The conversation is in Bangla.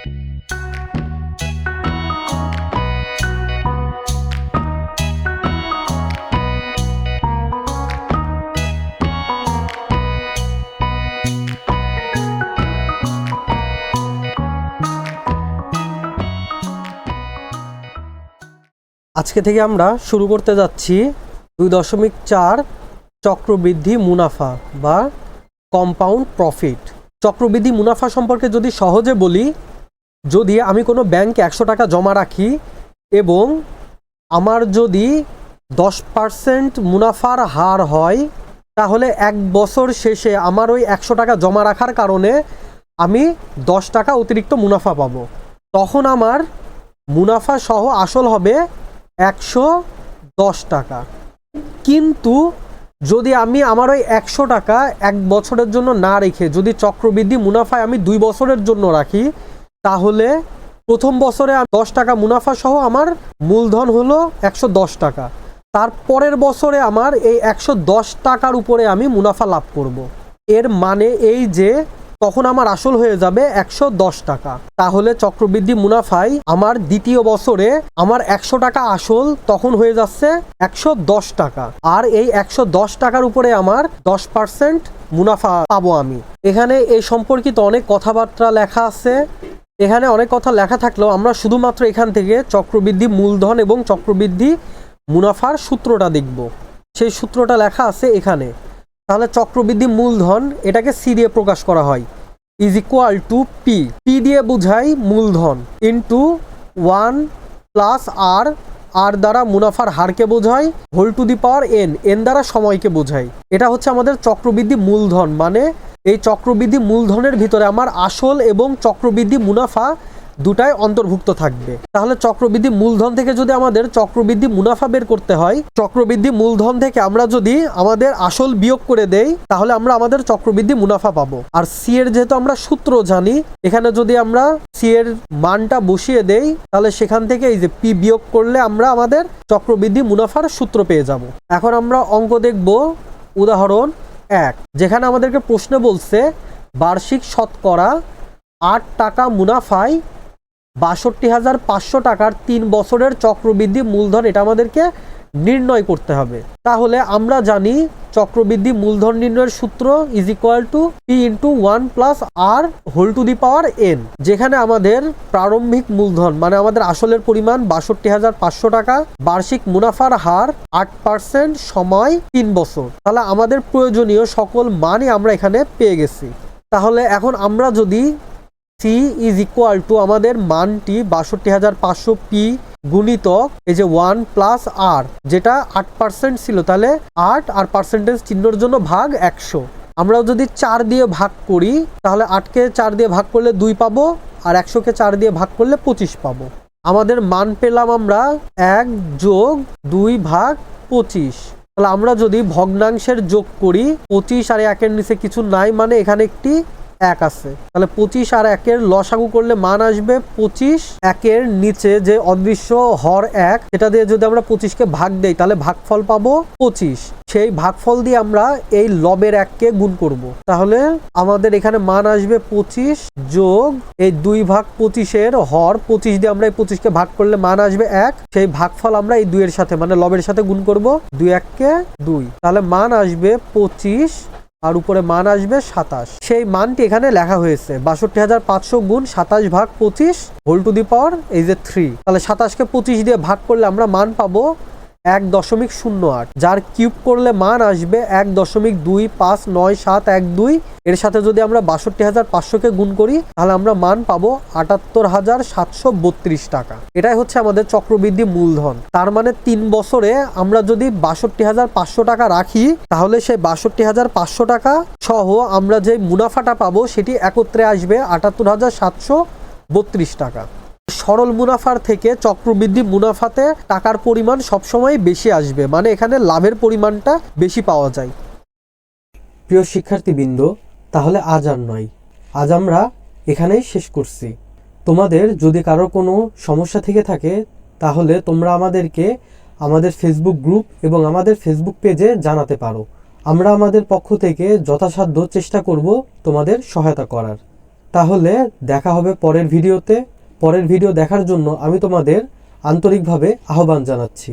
আজকে থেকে আমরা শুরু করতে যাচ্ছি 2.4 চক্রবৃদ্ধি মুনাফা বা কম্পাউন্ড প্রফিট। চক্রবৃদ্ধি মুনাফা সম্পর্কে যদি সহজে বলি, যদি আমি কোনো ব্যাংকে 100 টাকা জমা রাখি এবং আমার যদি 10% মুনাফার হার হয়, তাহলে 1 বছর শেষে আমার ওই 100 টাকা জমা রাখার কারণে আমি 10 টাকা অতিরিক্ত মুনাফা পাবো। তখন আমার মুনাফা সহ আসল হবে 110 টাকা। কিন্তু যদি আমি আমার ওই 100 টাকা 1 বছরের জন্য না রেখে যদি চক্রবৃদ্ধি মুনাফায় আমি 2 বছরের জন্য রাখি, তাহলে প্রথম বছরে 10 টাকা মুনাফা সহ আমার মূলধন হলো 110 টাকা। তারপরের বছরে আমার এই 110 টাকার উপরে আমি মুনাফা লাভ করব। এর মানে এই যে তখন আমার আসল হয়ে যাবে 110 টাকা। তাহলে চক্রবৃদ্ধি মুনাফায় আমার দ্বিতীয় বছরে আমার 100 টাকা আসল তখন হয়ে যাচ্ছে 110 টাকা। আর এই 110 টাকার উপরে আমার 10% মুনাফা পাবো আমি। এখানে এই সম্পর্কিত অনেক কথাবার্তা লেখা আছে। এখানে অনেক কথা লেখা থাকলেও আমরা শুধুমাত্র এখান থেকে চক্রবৃদ্ধি মূলধন এবং চক্রবৃদ্ধি মুনাফার সূত্রটা দেখব। সেই সূত্রটা লেখা আছে এখানে। তাহলে চক্রবৃদ্ধি মূলধন এটাকে সি দিয়ে প্রকাশ করা হয়, is equal to P. P দিয়ে বোঝাই মূলধন ইন্টু 1 প্লাস আর, আর দ্বারা মুনাফার হারকে বোঝায়, whole to the power n, n দ্বারা সময়কে বোঝায়। এটা হচ্ছে আমাদের চক্রবৃদ্ধি মূলধন। মানে এই চক্রবৃদ্ধি মূলধনের ভিতরে আমার আসল এবং চক্রবৃদ্ধি মুনাফা দুটাই অন্তর্ভুক্ত থাকবে। তাহলে চক্রবৃদ্ধি মূলধন থেকে যদি আমাদের চক্রবৃদ্ধি মুনাফা বের করতে হয়, চক্রবৃদ্ধি মূলধন থেকে আমরা যদি আমাদের আসল বিয়োগ করে দেই, তাহলে আমরা আমাদের চক্রবৃদ্ধি মুনাফা পাবো। আর সি এর যেহেতু আমরা সূত্র জানি, এখানে যদি আমরা সি এর মানটা বসিয়ে দেই, তাহলে সেখান থেকে এই যে পি বিয়োগ করলে আমরা আমাদের চক্রবৃদ্ধি মুনাফার সূত্র পেয়ে যাব। এখন আমরা অঙ্ক দেখব উদাহরণ 1, যেখানে আমাদেরকে প্রশ্ন বলছে বার্ষিক শতকরা 8 টাকা মুনাফায় 62,500 টাকার 3 বছরের চক্রবৃদ্ধি মূলধন এটা আমাদেরকে নির্ণয় করতে হবে। তাহলে আমরা জানি চক্রবৃদ্ধি মূলধন নির্ণয়ের সূত্র is equal to p into 1 plus r whole to the power n. যেখানে আমাদের প্রারম্ভিক মূলধন মানে আমাদের আসলের পরিমাণ 62,500 টাকা, বার্ষিক মুনাফার হার 8%, সময় 3 বছর। তাহলে আমাদের প্রয়োজনীয় সকল মানই আমরা এখানে পেয়ে গেছি। তাহলে এখন আমরা যদি সি ইজ ইকুয়াল টু আমাদের মানটি 62,500 পি গুণিতক এই যে 1 প্লাস আর, যেটা 8% ছিল, তাহলে 8 আর পার্সেন্টেজ চিহ্নের জন্য ভাগ 100। আমরা যদি 4 দিয়ে ভাগ করি, তাহলে 8কে 4 দিয়ে ভাগ করলে 2 পাবো, আর 100কে 4 দিয়ে ভাগ করলে 25 পাবো। আমাদের মান পেলাম আমরা 1 যোগ 2 ভাগ 25। তাহলে আমরা যদি ভগ্নাংশের যোগ করি, 25 আর 1-এর নিচে কিছু নাই, মানে এখানে একটি 1 আছে। তাহলে 25 আর 1-এর লসাগু করলে মান আসবে 25। 1-এর নিচে যে অদৃশ্য হর 1, এটা দিয়ে যদি আমরা 25কে ভাগ দেই, তাহলে ভাগফল পাবো 25। সেই ভাগফল দিয়ে আমরা এই লবের 1কে গুণ করব। তাহলে আমাদের এখানে মান আসবে 25 যোগ এই 2 ভাগ 25-এর হর 25 দিয়ে আমরা এই 25কে ভাগ করলে মান আসবে 1। সেই ভাগফল আমরা এই 2 এর সাথে মানে লবের সাথে গুণ করব, 2 1-কে 2। তাহলে মান আসবে 25 আর উপরে মান আসবে 27। সেই মানটি এখানে লেখা হয়েছে 62,500 গুণ 27 ভাগ 25 হোল টু দি পাওয়ার এই যে 3। তাহলে 27কে 25 দিয়ে ভাগ করলে আমরা মান পাবো 1.08, যার কিউব করলে মান আসবে 1.259712। এর সাথে যদি আমরা 62,500কে গুণ করি, তাহলে আমরা মান পাবো 78,732 টাকা। এটাই হচ্ছে আমাদের চক্রবৃদ্ধি মূলধন। তার মানে 3 বছরে আমরা যদি 62,500 টাকা রাখি, তাহলে সেই 62,500 টাকা সহ আমরা যে মুনাফাটা পাবো সেটি একত্রে আসবে 78,732 টাকা। সরল মুনাফার থেকে চক্রবৃদ্ধি মুনাফাতে টাকার পরিমাণ সবসময় বেশি আসবে, মানে এখানে লাভের পরিমাণটা বেশি পাওয়া যায়। প্রিয় শিক্ষার্থীবৃন্দ, তাহলে আজ আর নয়, আজ আমরা এখানেই শেষ করছি। তোমাদের যদি কারো কোনো সমস্যা থেকে থাকে, তাহলে তোমরা আমাদেরকে আমাদের ফেসবুক গ্রুপ এবং আমাদের ফেসবুক পেজে জানাতে পারো। আমরা আমাদের পক্ষ থেকে যথাসাধ্য চেষ্টা করব তোমাদের সহায়তা করার। তাহলে দেখা হবে পরের ভিডিওতে। পরের ভিডিও দেখার জন্য আমি তোমাদের আন্তরিকভাবে আহ্বান জানাচ্ছি।